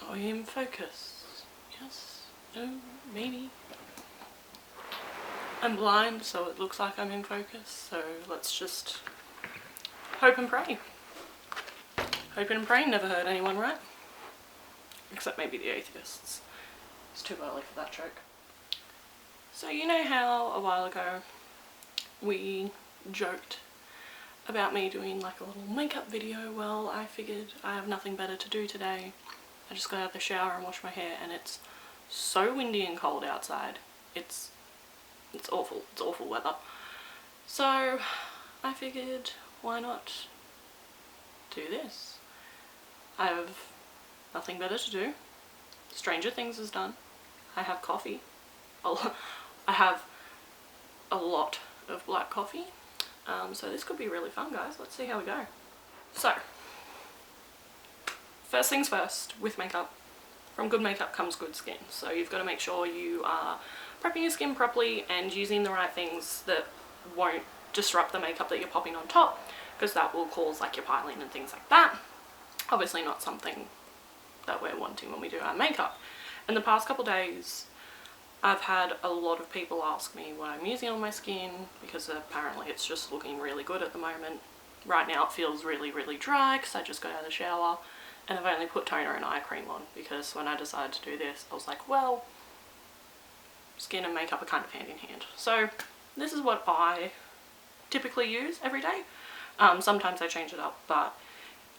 Are we in focus? Yes? No? Maybe? I'm blind, so it looks like I'm in focus, so let's just hope and pray. Hoping and praying never hurt anyone, right? Except maybe the atheists. It's too early for that joke. So you know how a while ago we joked about me doing like a little makeup video? Well, I figured I have nothing better to do today. I just got out of the shower and washed my hair, and it's so windy and cold outside. It's awful. It's awful weather. So I figured, why not do this? I have nothing better to do. Stranger Things is done. I have coffee. I have a lot of black coffee. So this could be really fun, guys. Let's see how we go. So, first things first, with makeup. From good makeup comes good skin. So you've got to make sure you are prepping your skin properly and using the right things that won't disrupt the makeup that you're popping on top, because that will cause like your piling and things like that. Obviously not something that we're wanting when we do our makeup. In the past couple days, I've had a lot of people ask me what I'm using on my skin, because apparently it's just looking really good at the moment. Right now it feels really, really dry because I just got out of the shower, and I've only put toner and eye cream on, because when I decided to do this, I was like, well, skin and makeup are kind of hand in hand. So this is what I typically use every day. Sometimes I change it up, but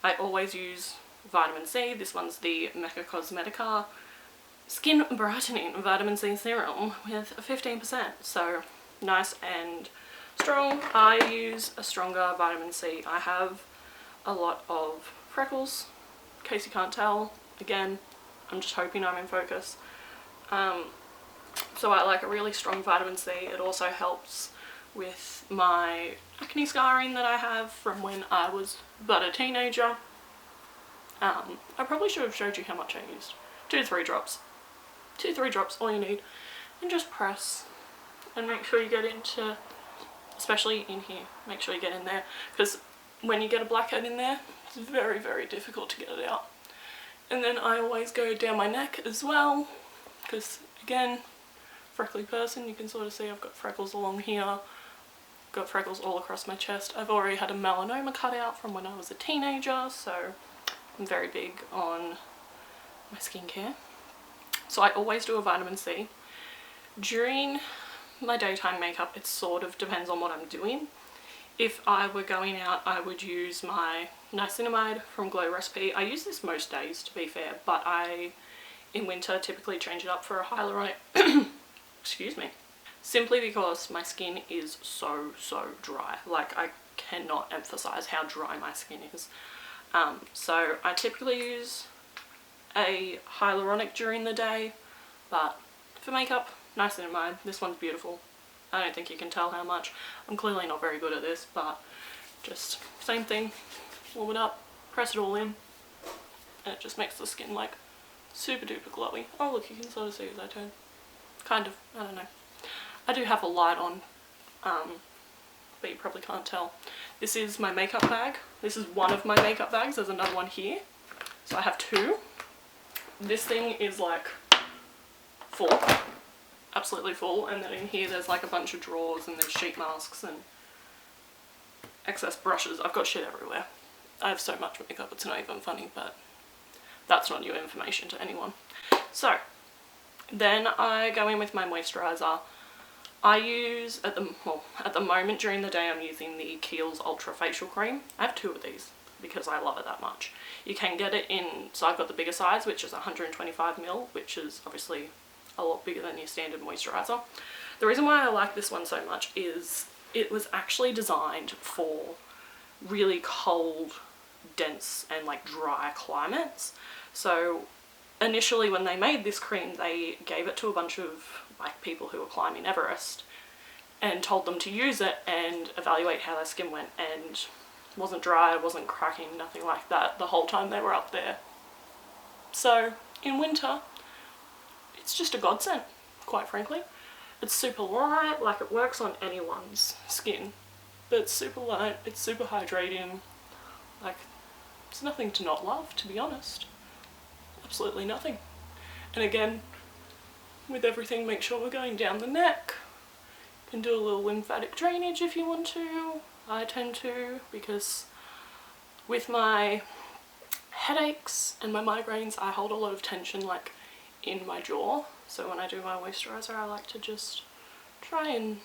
I always use vitamin C. This one's the Mecca Cosmetica Skin Brightening Vitamin C Serum with 15%. So nice and strong. I use a stronger vitamin C. I have a lot of freckles, in case you can't tell. Again, I'm just hoping I'm in focus. So I like a really strong vitamin C. It also helps with my acne scarring that I have from when I was but a teenager. I probably should have showed you how much I used. 2 to 3 drops. 2 to 3 drops, all you need. And just press. And make sure you get into, especially in here, make sure you get in there. Because when you get a blackhead in there, it's very, very difficult to get it out. And then I always go down my neck as well. Because again, freckly person, you can sort of see I've got freckles along here. Got freckles all across my chest. I've already had a melanoma cut out from when I was a teenager, so I'm very big on my skincare. So I always do a vitamin C. During my daytime makeup, it sort of depends on what I'm doing. If I were going out, I would use my niacinamide from Glow Recipe. I use this most days, to be fair, but I, in winter, typically change it up for a hyaluronic, excuse me, simply because my skin is so dry. Like, I cannot emphasize how dry my skin is. So I typically use a hyaluronic during the day, but for makeup, niacinamide. This one's beautiful. I don't think you can tell how much. I'm clearly not very good at this, but just same thing. Warm it up, press it all in, and it just makes the skin like super duper glowy. Oh look, you can sort of see as I turn. Kind of, I don't know. I do have a light on, but you probably can't tell. This is my makeup bag. This is one of my makeup bags. There's another one here. So I have 2. This thing is like full, absolutely full, and then in here there's like a bunch of drawers, and there's sheet masks and excess brushes. I've got shit everywhere. I have so much makeup, it's not even funny, but that's not new information to anyone. So then I go in with my moisturizer. I use, at the moment during the day, I'm using the Kiehl's Ultra Facial Cream. I have 2 of these because I love it that much. You can get it in, so I've got the bigger size, which is 125ml, which is obviously a lot bigger than your standard moisturizer. The reason why I like this one so much is it was actually designed for really cold, dense and like dry climates. So initially when they made this cream, they gave it to a bunch of like people who were climbing Everest and told them to use it and evaluate how their skin went, and wasn't dry, wasn't cracking, nothing like that the whole time they were up there. So in winter, it's just a godsend, quite frankly. It's super light, like it works on anyone's skin, but it's super light, it's super hydrating, like it's nothing to not love, to be honest. I absolutely nothing. And again, with everything, make sure we're going down the neck. You can do a little lymphatic drainage if you want to. I tend to, because with my headaches and my migraines, I hold a lot of tension like in my jaw. So when I do my moisturiser, I like to just try and,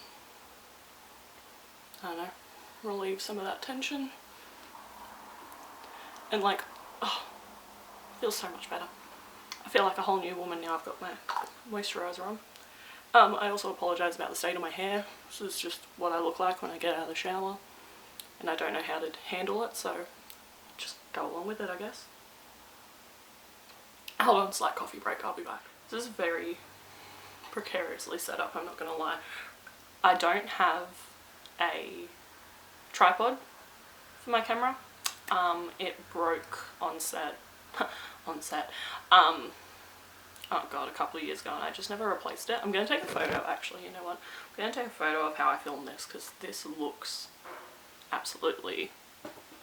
I don't know, relieve some of that tension. And like, oh, feels so much better. I feel like a whole new woman now I've got my moisturiser on. I also apologise about the state of my hair. This is just what I look like when I get out of the shower. And I don't know how to handle it, so just go along with it, I guess. Hold on, slight coffee break, I'll be back. This is very precariously set up, I'm not gonna lie. I don't have a tripod for my camera. It broke on set. Oh god, a couple of years ago, and I just never replaced it. I'm going to take a photo, actually, you know what? I'm going to take a photo of how I filmed this, because this looks absolutely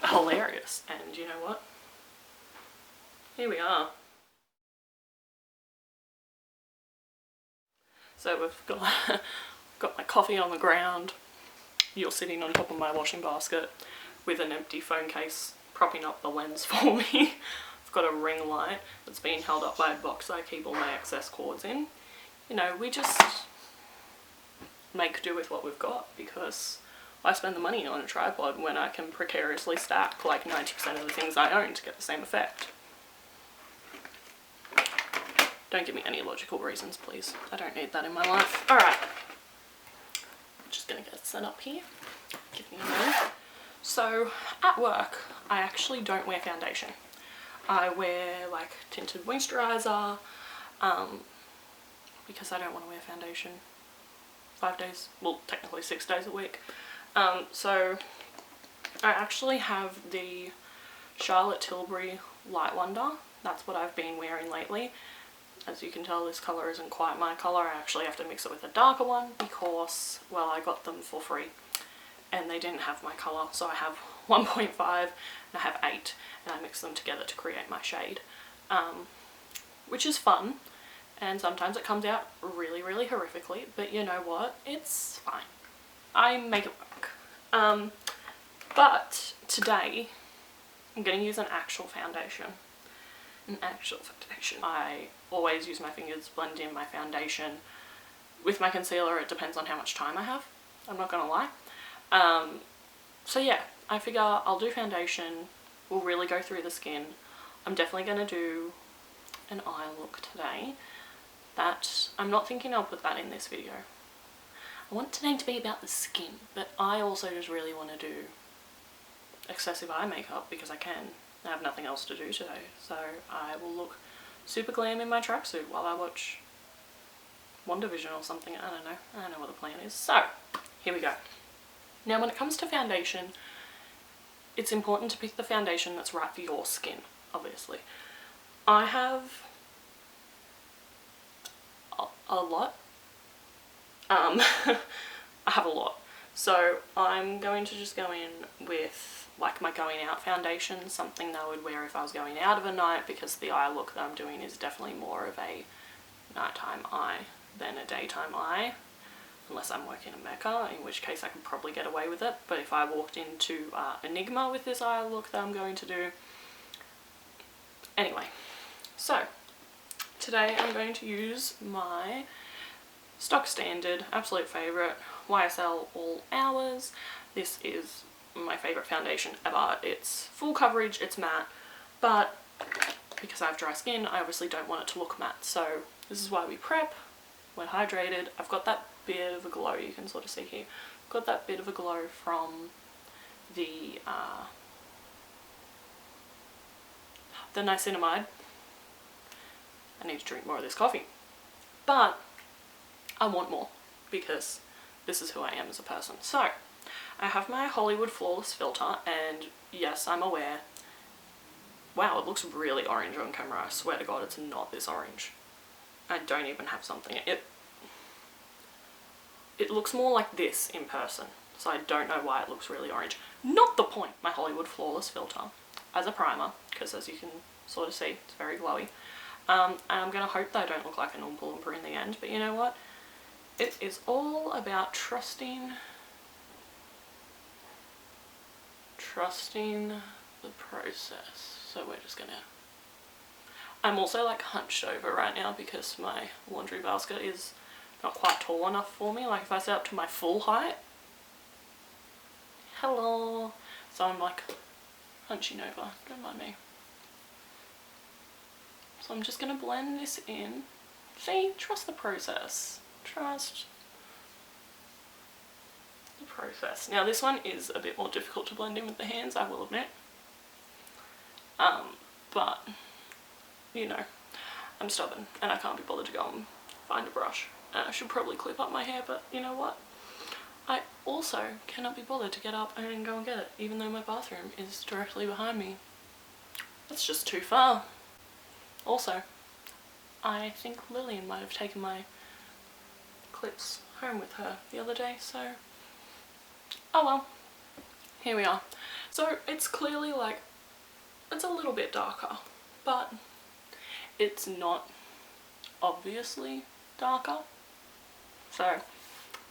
hilarious. And you know what? Here we are. So we've got my coffee on the ground. You're sitting on top of my washing basket with an empty phone case propping up the lens for me. I've got a ring light that's being held up by a box I keep all my excess cords in. You know, we just make do with what we've got, because I spend the money on a tripod when I can precariously stack like 90% of the things I own to get the same effect. Don't give me any logical reasons, please. I don't need that in my life. Alright. Just gonna get set up here. Give me a moment. So, at work, I actually don't wear foundation. I wear like tinted moisturiser, because I don't want to wear foundation 5 days, well technically 6 days a week. So I actually have the Charlotte Tilbury Light Wonder. That's what I've been wearing lately. As you can tell, this colour isn't quite my colour. I actually have to mix it with a darker one because, well, I got them for free and they didn't have my colour. So I have 1.5 and I have 8 and I mix them together to create my shade, which is fun. And sometimes it comes out really, really horrifically, but you know what? It's fine. I make it work. But today I'm going to use an actual foundation. I always use my fingers to blend in my foundation. With my concealer, it depends on how much time I have. I'm not gonna lie. So yeah, I figure I'll do foundation. We'll really go through the skin. I'm definitely gonna do an eye look today. That I'm not thinking I'll put that in this video. I want today to be about the skin, but I also just really want to do excessive eye makeup because I can. I have nothing else to do today, so I will look super glam in my tracksuit while I watch WandaVision or something. I don't know what the plan is. So, here we go. Now when it comes to foundation, it's important to pick the foundation that's right for your skin, obviously. I have a lot. I have a lot. So I'm going to just go in with like my going out foundation, something that I would wear if I was going out of a night, because the eye look that I'm doing is definitely more of a nighttime eye than a daytime eye, unless I'm working in Mecca, in which case I could probably get away with it. But if I walked into Enigma with this eye look that I'm going to do. Anyway, so today I'm going to use my stock standard, absolute favourite, YSL All Hours. This is my favourite foundation ever. It's full coverage, it's matte, but because I have dry skin, I obviously don't want it to look matte. So this is why we prep, we're hydrated. I've got that bit of a glow, you can sort of see here. I've got that bit of a glow from the niacinamide. I need to drink more of this coffee. But I want more because this is who I am as a person. So I have my Hollywood Flawless filter, and yes, I'm aware. Wow, it looks really orange on camera. I swear to God, it's not this orange. I don't even have something. It looks more like this in person, so I don't know why it looks really orange. Not the point. My Hollywood Flawless filter as a primer, because as you can sort of see, it's very glowy. And I'm going to hope they don't look like an Oompa Loompa in the end, but you know what? It is all about trusting the process. So we're just gonna... I'm also like hunched over right now because my laundry basket is not quite tall enough for me. Like if I set up to my full height, hello, so I'm like hunching over, don't mind me. So I'm just gonna blend this in. See, trust the process. Trust the process. Now this one is a bit more difficult to blend in with the hands, I will admit. But, you know, I'm stubborn and I can't be bothered to go and find a brush. And I should probably clip up my hair, but you know what? I also cannot be bothered to get up and go and get it, even though my bathroom is directly behind me. That's just too far. Also, I think Lillian might have taken my clips home with her the other day, so oh well, here we are. So it's clearly like, it's a little bit darker, but it's not obviously darker. So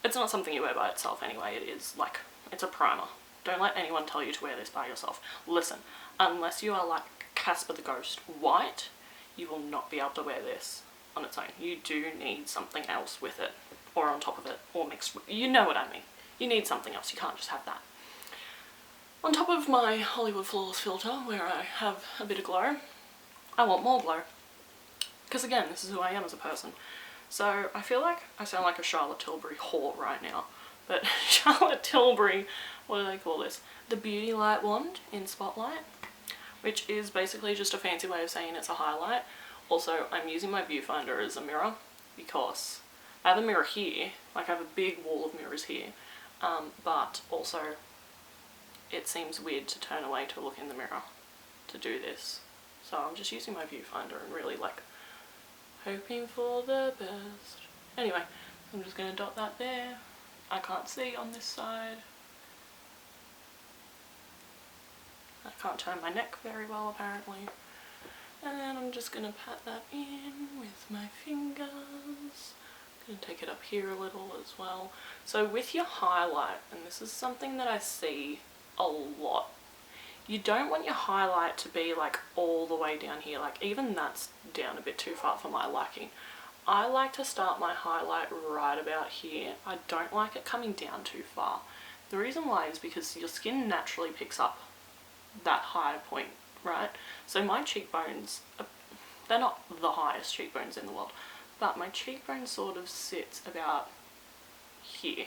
it's not something you wear by itself anyway. It is like, it's a primer. Don't let anyone tell you to wear this by yourself. Listen, unless you are like Casper the Ghost White, you will not be able to wear this on its own. You do need something else with it, or on top of it, or mixed with, you know what I mean. You need something else, you can't just have that. On top of my Hollywood Flawless filter, where I have a bit of glow, I want more glow. Because again, this is who I am as a person. So I feel like I sound like a Charlotte Tilbury whore right now. But Charlotte Tilbury, what do they call this? The Beauty Light Wand in Spotlight, which is basically just a fancy way of saying it's a highlight. Also, I'm using my viewfinder as a mirror because I have a mirror here, like I have a big wall of mirrors here, but also it seems weird to turn away to look in the mirror to do this. So I'm just using my viewfinder and really like hoping for the best. Anyway, I'm just going to dot that there. I can't see on this side. I can't turn my neck very well apparently. And then I'm just going to pat that in with my fingers. I'm going to take it up here a little as well. So with your highlight, and this is something that I see a lot, you don't want your highlight to be like all the way down here. Like even that's down a bit too far for my liking. I like to start my highlight right about here. I don't like it coming down too far. The reason why is because your skin naturally picks up that higher point, right? So my cheekbones, they're not the highest cheekbones in the world, but my cheekbone sort of sits about here.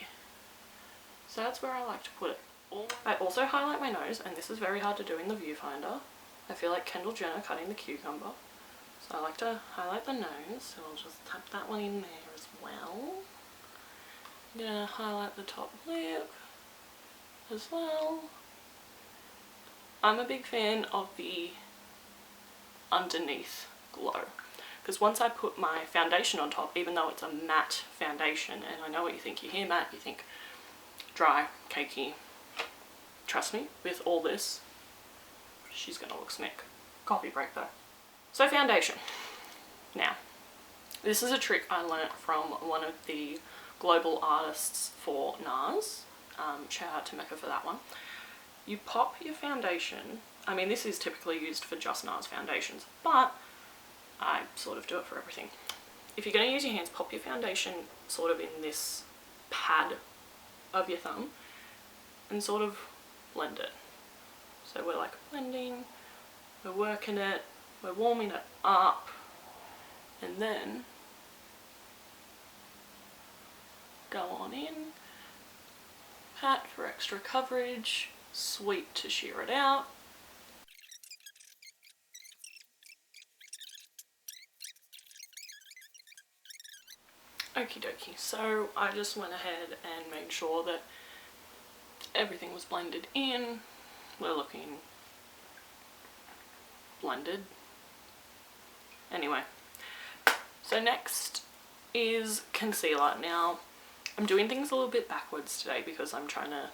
So that's where I like to put it. I also highlight my nose, and this is very hard to do in the viewfinder. I feel like Kendall Jenner cutting the cucumber. So I like to highlight the nose, so I'll just tap that one in there as well. I'm gonna highlight the top lip as well. I'm a big fan of the underneath glow, because once I put my foundation on top, even though it's a matte foundation, and I know what you think, you hear matte, you think dry, cakey. Trust me, with all this, she's gonna look smick. Coffee break though. So foundation. Now, this is a trick I learnt from one of the global artists for NARS. Shout out to Mecca for that one. You pop your foundation, I mean this is typically used for just NARS foundations, but I sort of do it for everything. If you're going to use your hands, pop your foundation sort of in this pad of your thumb and sort of blend it. So we're like blending, we're working it, we're warming it up, and then go on in, pat for extra coverage, sweep to sheer it out. Okie dokie, so I just went ahead and made sure that everything was blended in. We're looking blended. Anyway, so next is concealer. Now, I'm doing things a little bit backwards today because I'm trying to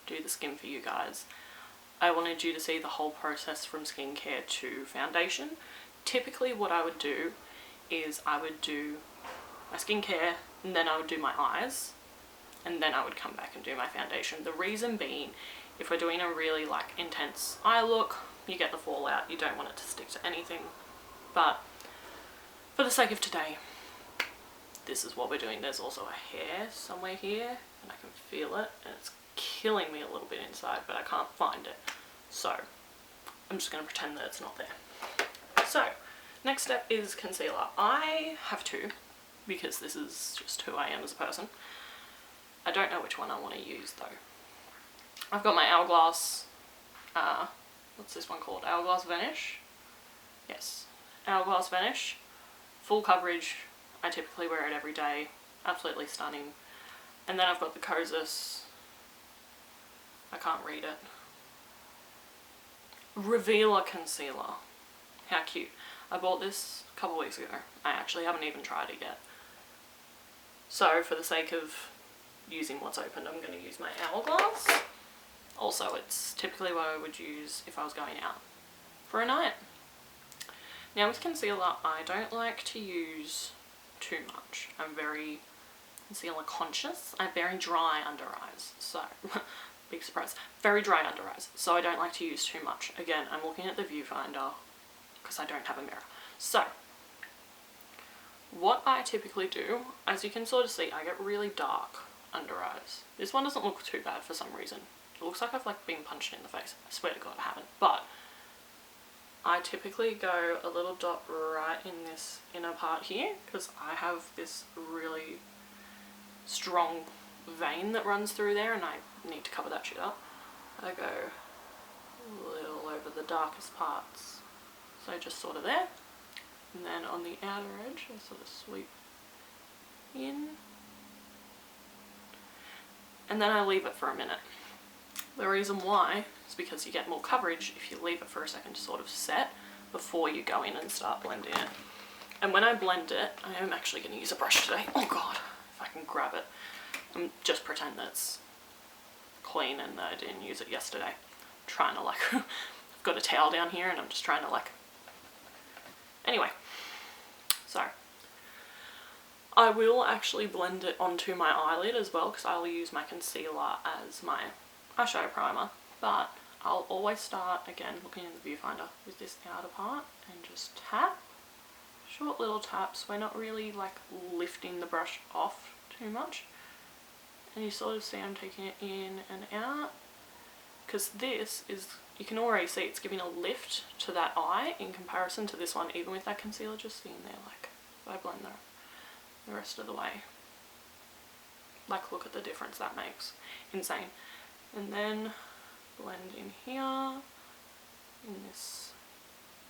do the skin for you guys. I wanted you to see the whole process from skincare to foundation. typically what I would do is I would do my skincare, and then I would do my eyes, and then I would come back and do my foundation. The reason being, if we're doing a really like intense eye look, you get the fallout, you don't want it to stick to anything. But for the sake of today, this is what we're doing. There's also a hair somewhere here, and I can feel it, and it's killing me a little bit inside, but I can't find it. So I'm just going to pretend that it's not there. So next step is concealer. I have two, because this is just who I am as a person. I don't know which one I want to use though. I've got my Hourglass, what's this one called? Hourglass Vanish? Yes, Hourglass Vanish. Full coverage. I typically wear it every day. Absolutely stunning. And then I've got the Kosas, I can't read it, Revealer Concealer. How cute. I bought this a couple weeks ago. I actually haven't even tried it yet. So for the sake of using what's opened, I'm going to use my Hourglass. Also, it's typically what I would use if I was going out for a night. Now with concealer, I don't like to use too much. I'm very concealer conscious. I have very dry under eyes, so big surprise. Very dry under eyes, so I don't like to use too much. Again, I'm looking at the viewfinder because I don't have a mirror. So what I typically do, as you can sort of see, I get really dark under eyes. This one doesn't look too bad for some reason. It looks like I've like been punched in the face. I swear to God I haven't. But I typically go a little dot right in this inner part here, because I have this really strong vein that runs through there and I need to cover that shit up. I go a little over the darkest parts, so just sort of there, and then on the outer edge I sort of sweep in, and then I leave it for a minute. The reason why is because you get more coverage if you leave it for a second to sort of set before you go in and start blending it. And when I blend it, I am actually going to use a brush today. Oh God, if I can grab it. Just pretend that it's clean and that I didn't use it yesterday. I'm trying to like, I've got a towel down here and I'm just trying to like, anyway. So I will actually blend it onto my eyelid as well, because I will use my concealer as my eyeshadow primer, but I'll always start, again, looking in the viewfinder, with this outer part and just tap. Short little taps. We're not really like lifting the brush off too much. And you sort of see I'm taking it in and out, because this is, you can already see it's giving a lift to that eye in comparison to this one, even with that concealer just sitting there. Like, if I blend the rest of the way, like, look at the difference that makes. Insane. And then blend in here, in this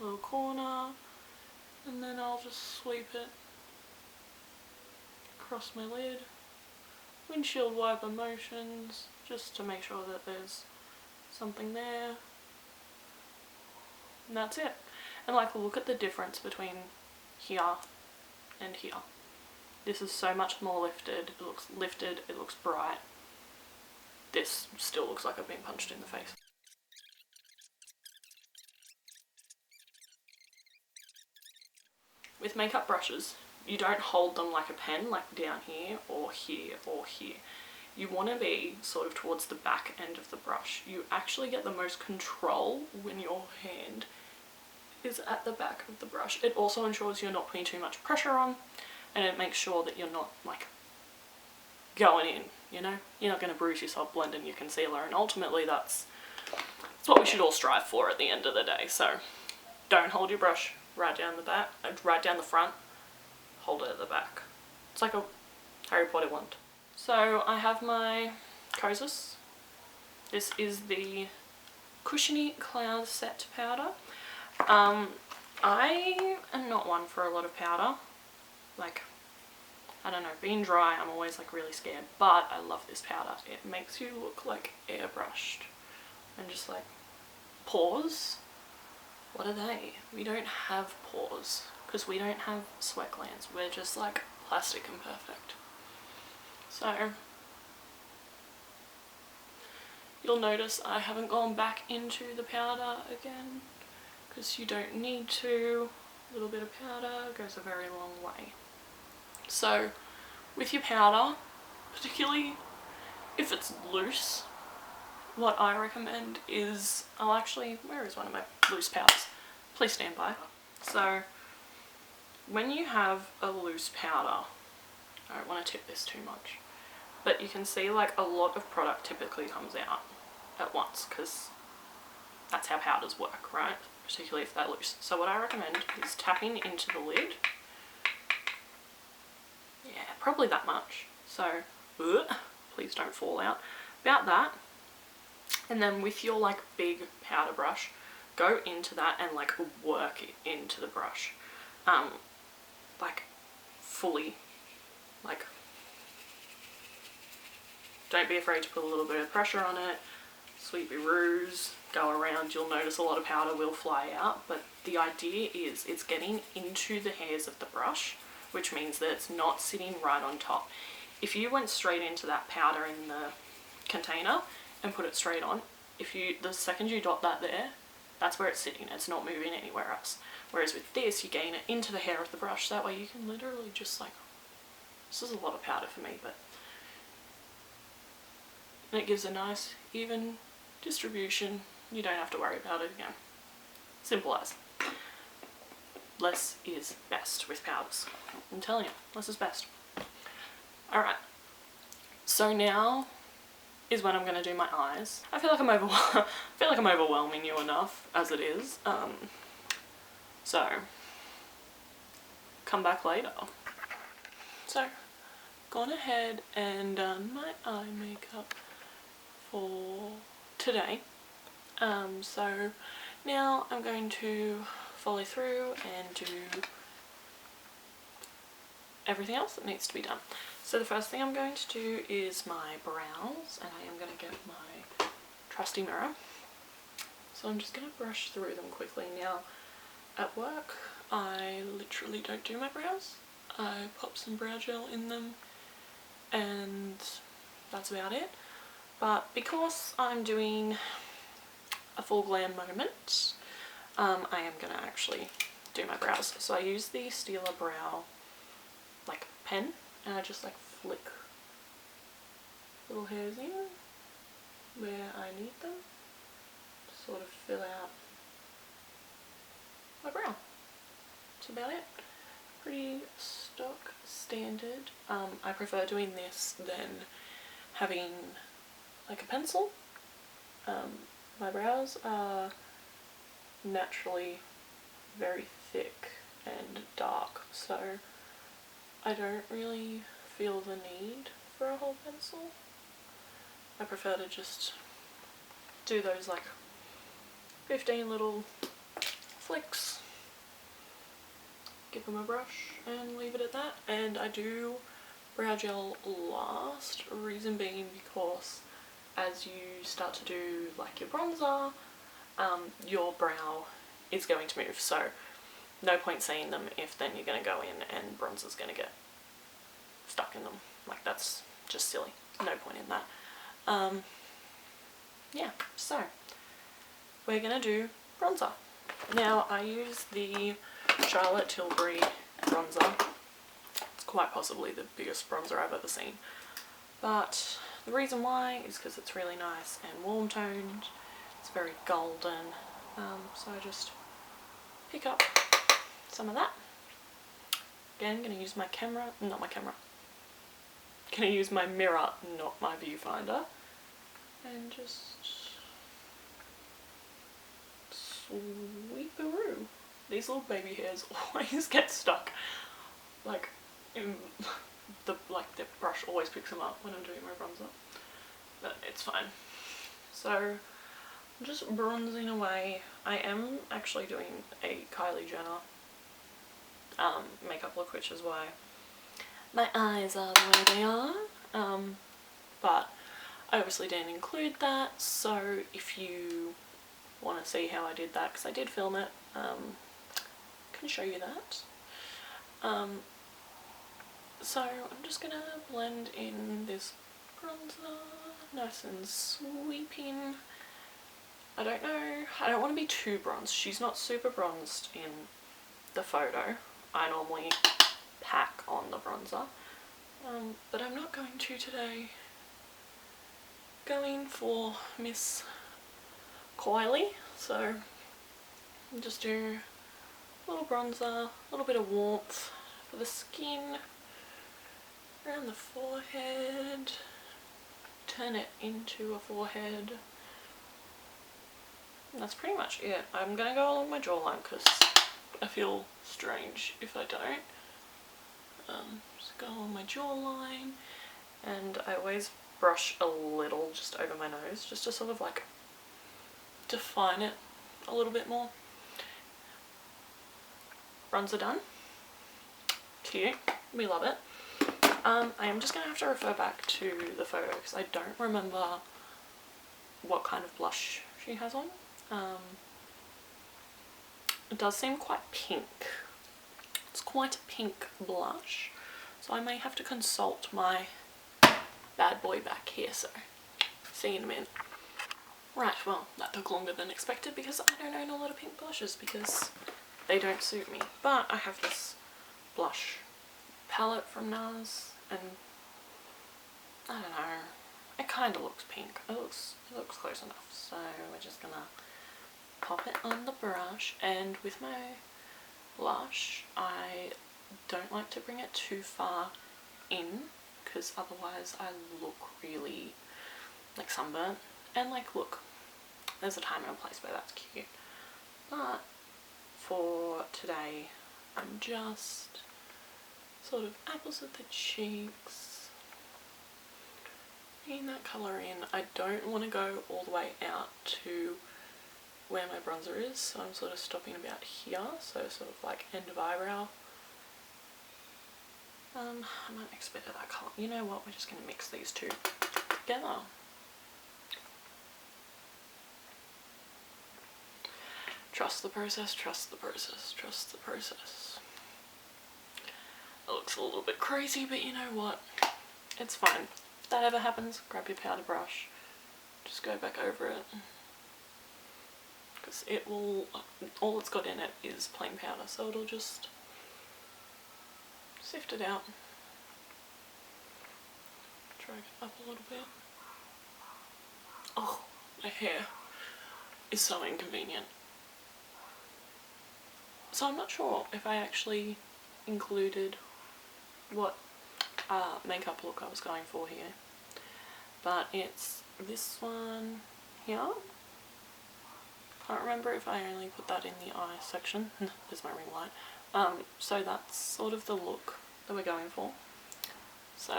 little corner, and then I'll just sweep it across my lid. Windshield wiper motions, just to make sure that there's something there. And that's it. And like, look at the difference between here and here. This is so much more lifted. It looks lifted, it looks bright. This still looks like I've been punched in the face. With makeup brushes, you don't hold them like a pen, like down here or here or here. You want to be sort of towards the back end of the brush. You actually get the most control when your hand is at the back of the brush. It also ensures you're not putting too much pressure on, and it makes sure that you're not like going in, you know? You're not going to bruise yourself blending your concealer, and ultimately that's what we should all strive for at the end of the day. So don't hold your brush right down the back, right down the front, hold it at the back. It's like a Harry Potter wand. So I have my Kosas. This is the Cushiony Cloud Set Powder. I am not one for a lot of powder. Like, I don't know, being dry, I'm always like really scared, but I love this powder. It makes you look like airbrushed. And just like, pores? What are they? We don't have pores, because we don't have sweat glands. We're just like plastic and perfect. So you'll notice I haven't gone back into the powder again, because you don't need to. A little bit of powder goes a very long way. So with your powder, particularly if it's loose, what I recommend is, where is one of my loose powders? Please stand by. So when you have a loose powder, I don't want to tip this too much, but you can see like a lot of product typically comes out at once because that's how powders work, right? Particularly if they're loose. So what I recommend is tapping into the lid. Yeah, probably that much. So, please don't fall out. About that. And then with your like big powder brush, go into that and like work it into the brush. Like fully, like, don't be afraid to put a little bit of pressure on it. Sweeparoos, go around, you'll notice a lot of powder will fly out, but the idea is it's getting into the hairs of the brush, which means that it's not sitting right on top. If you went straight into that powder in the container and put it straight on, the second you dot that there, that's where it's sitting, it's not moving anywhere else. Whereas with this, you gain it into the hair of the brush, that way you can literally just like, this is a lot of powder for me, but and it gives a nice even distribution. You don't have to worry about it again. Simple as. Less is best with powders. I'm telling you, less is best. Alright, so now is when I'm going to do my eyes. I feel like I'm overwhelming you enough as it is. So come back later. So gone ahead and done my eye makeup for today. So now I'm going to follow through and do everything else that needs to be done. So the first thing I'm going to do is my brows, and I am going to get my trusty mirror. So I'm just going to brush through them quickly. Now at work I literally don't do my brows. I pop some brow gel in them and that's about it. But because I'm doing a full glam moment, I am going to actually do my brows. So I use the Stila Brow like pen, and I just like flick little hairs in where I need them to sort of fill out my brow. That's about it. Pretty stock standard. I prefer doing this than having like a pencil. My brows are naturally very thick and dark, so I don't really feel the need for a whole pencil. I prefer to just do those like 15 little flicks, give them a brush and leave it at that. And I do brow gel last, reason being because as you start to do like your bronzer, your brow is going to move, so no point seeing them if then you're going to go in and bronzer's going to get stuck in them. Like, that's just silly. No point in that. Yeah, so we're going to do bronzer. Now I use the Charlotte Tilbury bronzer. It's quite possibly the biggest bronzer I've ever seen, but the reason why is because it's really nice and warm toned. It's very golden, so I just pick up some of that. Again, going to use my camera, not my camera, going to use my mirror, not my viewfinder, and just sweeparoo. These little baby hairs always get stuck, like in the brush always picks them up when I'm doing my bronzer, but it's fine. So I'm just bronzing away. I am actually doing a Kylie Jenner makeup look, which is why my eyes are the way they are, but I obviously didn't include that, so if you want to see how I did that, because I did film it, I can show you that. So I'm just going to blend in this bronzer, nice and sweeping. I don't know, I don't want to be too bronzed. She's not super bronzed in the photo, I normally pack on the bronzer, but I'm not going to today. Going for Miss Coily, so I'll just do a little bronzer, a little bit of warmth for the skin, around the forehead, turn it into a forehead. And that's pretty much it. I'm gonna go along my jawline because I feel strange if I don't. Just go along my jawline, and I always brush a little just over my nose just to sort of like define it a little bit more. Bronzer done. Cute. We love it. I am just going to have to refer back to the photo because I don't remember what kind of blush she has on. It does seem quite pink. It's quite a pink blush, so I may have to consult my bad boy back here, so see you in a minute. Right, well, that took longer than expected because I don't own a lot of pink blushes because they don't suit me. But I have this blush palette from NARS, and I don't know, it kind of looks pink. It looks close enough, so we're just gonna pop it on the brush. And with my blush, I don't like to bring it too far in because otherwise I look really like sunburnt. And like, look, there's a time and a place where that's cute, but for today I'm just sort of apples of the cheeks, bringing that colour in. I don't want to go all the way out to where my bronzer is, so I'm sort of stopping about here, so sort of like end of eyebrow. I might mix a bit of that colour. You know what, we're just going to mix these two together. Trust the process, trust the process, trust the process. It looks a little bit crazy, but you know what? It's fine. If that ever happens, grab your powder brush. Just go back over it. Because it will, all it's got in it is plain powder, so it'll just sift it out. Drag it up a little bit. Oh, my hair is so inconvenient. So I'm not sure if I actually included what makeup look I was going for here, but it's this one here. Can't remember if I only put that in the eye section. There's my ring light. So that's sort of the look that we're going for. So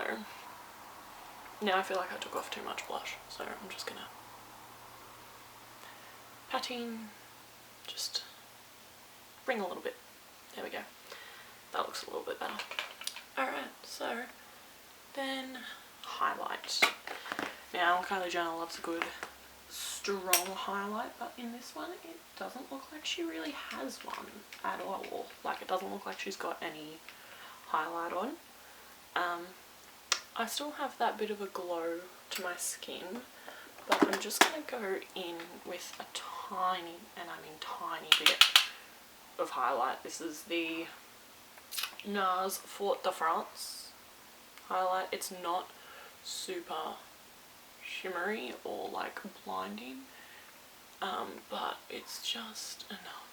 now I feel like I took off too much blush, so I'm just gonna pat in, just bring a little bit. There we go. That looks a little bit better. Alright, so then highlight. Now Kylie Jenner loves a good strong highlight, but in this one it doesn't look like she really has one at all. Like, it doesn't look like she's got any highlight on. I still have that bit of a glow to my skin, but I'm just going to go in with a tiny, and I mean tiny bit of highlight. This is the NARS Fort de France highlight. It's not super shimmery or like blinding, but it's just enough.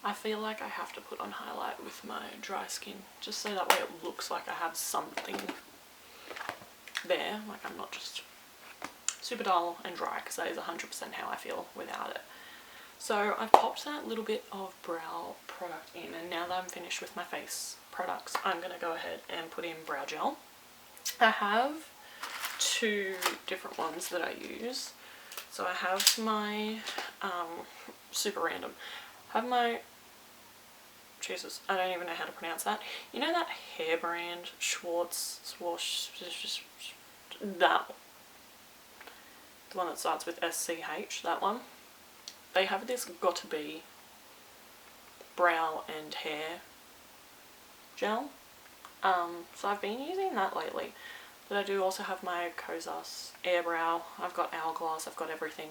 I feel like I have to put on highlight with my dry skin just so that way it looks like I have something there, like I'm not just super dull and dry, because that is 100% how I feel without it. So I've popped that little bit of brow product in, and now that I'm finished with my face products, I'm going to go ahead and put in brow gel. I have two different ones that I use. So I have my, super random, I have my, Jesus, I don't even know how to pronounce that. You know that hair brand, Schwartz, that one. The one that starts with SCH, that one. They have this got2b brow and hair gel. So I've been using that lately. But I do also have my Kosas Airbrow. I've got Hourglass, I've got everything.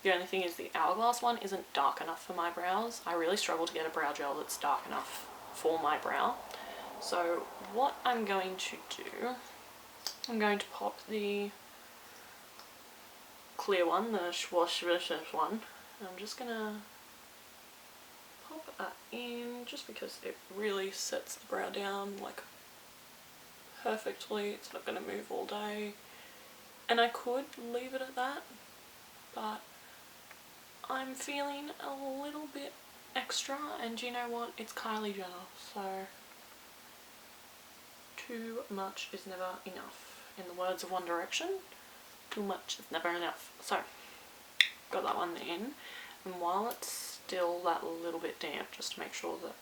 The only thing is the Hourglass one isn't dark enough for my brows. I really struggle to get a brow gel that's dark enough for my brow. So what I'm going to do, I'm going to pop the clear one, the Schwarzschiff one. I'm just gonna pop that in just because it really sets the brow down like perfectly. It's not gonna move all day. And I could leave it at that, but I'm feeling a little bit extra, and you know what? It's Kylie Jenner, so too much is never enough. In the words of One Direction, too much is never enough. So, got that one in, and while it's still that little bit damp, just to make sure that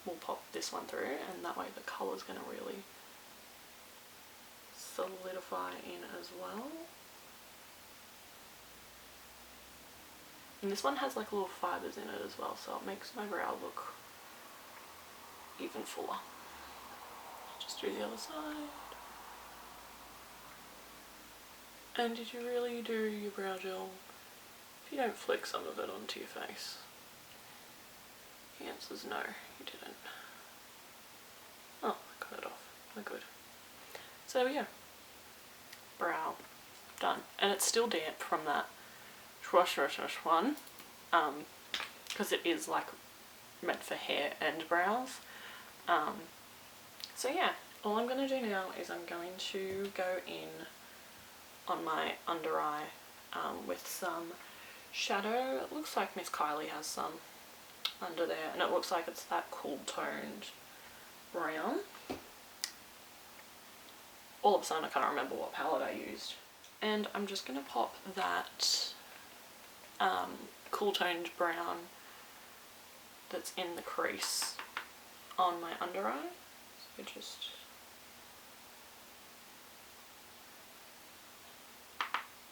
we'll pop this one through, and that way the colour's going to really solidify in as well. And this one has like little fibres in it as well, so it makes my brow look even fuller. Just do the other side. And did you really do your brow gel? If you don't flick some of it onto your face. The answer's no, you didn't. Oh, I got it off. We're good. So there we go. Brow done. And it's still damp from that one, because it is like meant for hair and brows. So yeah, all I'm going to do now is I'm going to go in on my under eye with some shadow. It looks like Miss Kylie has some under there, and it looks like it's that cool toned brown. All of a sudden I can't remember what palette I used. And I'm just going to pop that cool toned brown that's in the crease on my under eye. So just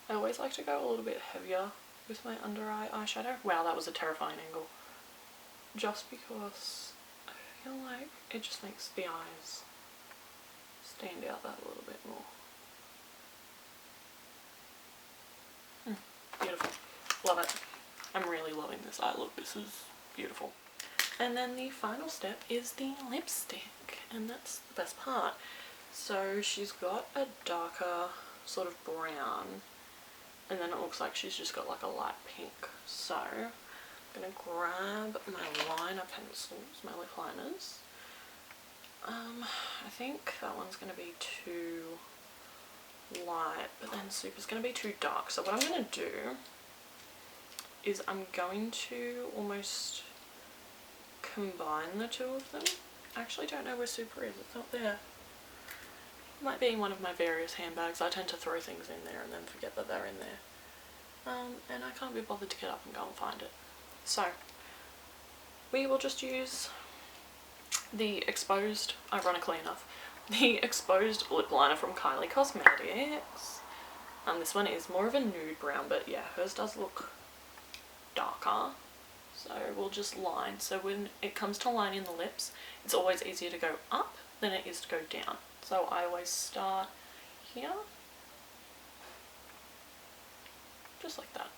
I always like to go a little bit heavier with my under eye eyeshadow. Wow, that was a terrifying angle. Just because I feel like it just makes the eyes stand out that little bit more. Beautiful. Love it. I'm really loving this eye look. This is beautiful. And then the final step is the lipstick, and that's the best part. So she's got a darker sort of brown, and then it looks like she's just got like a light pink. So I'm gonna grab my liner pencils, my lip liners. I think that one's gonna be too light, but then Super's gonna be too dark. So what I'm gonna do is I'm going to almost combine the two of them. I actually don't know where Super is. It's not there. It might be in one of my various handbags. I tend to throw things in there and then forget that they're in there. And I can't be bothered to get up and go and find it. So we will just use the exposed, ironically enough, the exposed lip liner from Kylie Cosmetics. This one is more of a nude brown, but yeah, hers does look darker. So we'll just line. So when it comes to lining the lips, it's always easier to go up than it is to go down. So I always start here, just like that.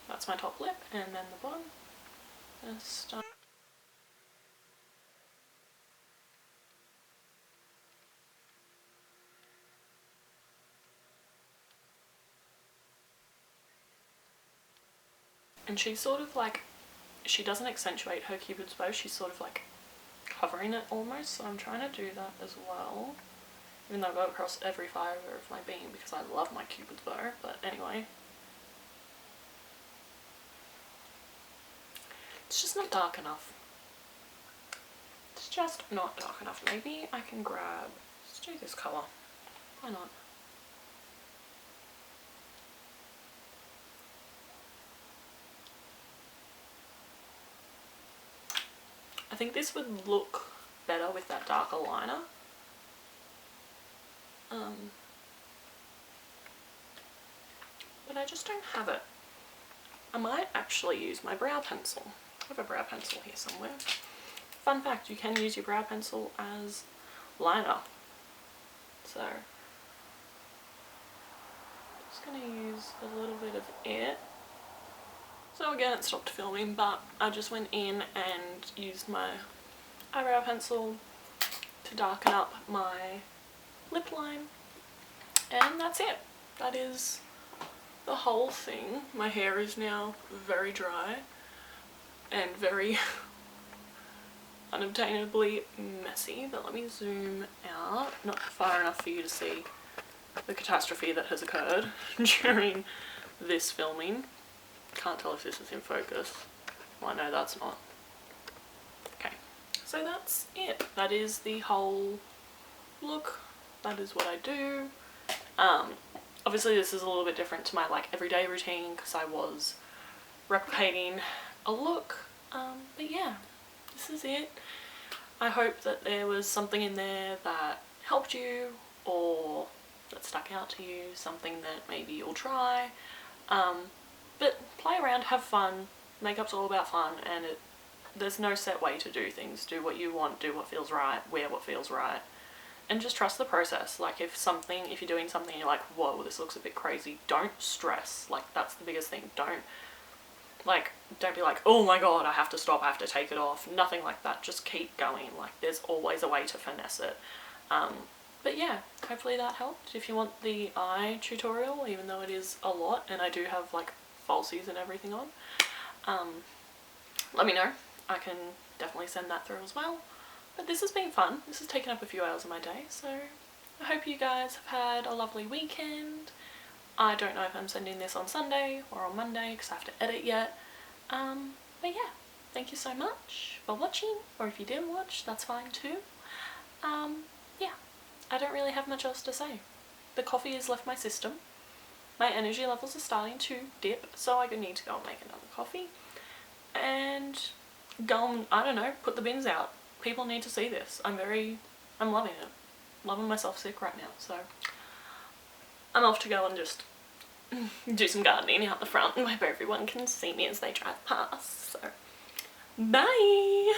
That's my top lip, and then the bottom. And start. And she's sort of like, she doesn't accentuate her cupid's bow, she's sort of like covering it almost, so I'm trying to do that as well. Even though I go across every fibre of my being because I love my cupid's bow, but anyway. It's just not dark enough. It's just not dark enough. Maybe I can grab, let's do this colour. Why not? I think this would look better with that darker liner. But I just don't have it. I might actually use my brow pencil. I have a brow pencil here somewhere. Fun fact, you can use your brow pencil as liner. So, just going to use a little bit of it. So again, it stopped filming, but I just went in and used my eyebrow pencil to darken up my lip line, and that's it. That is the whole thing. My hair is now very dry and very unobtainably messy, but let me zoom out, not far enough for you to see the catastrophe that has occurred during this filming. Can't tell if this is in focus. Well, no, that's not. Okay, so that's it. That is the whole look. That is what I do. Obviously this is a little bit different to my like everyday routine because I was replicating a look, but yeah, this is it. I hope that there was something in there that helped you or that stuck out to you, something that maybe you'll try. But play around, have fun. Makeup's all about fun, and there's no set way to do things. Do what you want, do what feels right, wear what feels right, and just trust the process. Like if you're doing something and you're like, whoa, this looks a bit crazy, don't stress. Like that's the biggest thing. Don't be like, oh my god, I have to stop, I have to take it off. Nothing like that. Just keep going. Like there's always a way to finesse it. But yeah, hopefully that helped. If you want the eye tutorial, even though it is a lot and I do have like falsies and everything on, let me know. I can definitely send that through as well. But this has been fun. This has taken up a few hours of my day, so I hope you guys have had a lovely weekend. I don't know if I'm sending this on Sunday or on Monday because I have to edit yet. But yeah, thank you so much for watching, or if you didn't watch, that's fine too. Yeah, I don't really have much else to say. The coffee has left my system. My energy levels are starting to dip, so I need to go and make another coffee. And go and, I don't know, put the bins out. People need to see this. I'm loving it. Loving myself sick right now, so I'm off to go and just do some gardening out the front where everyone can see me as they drive past, so bye!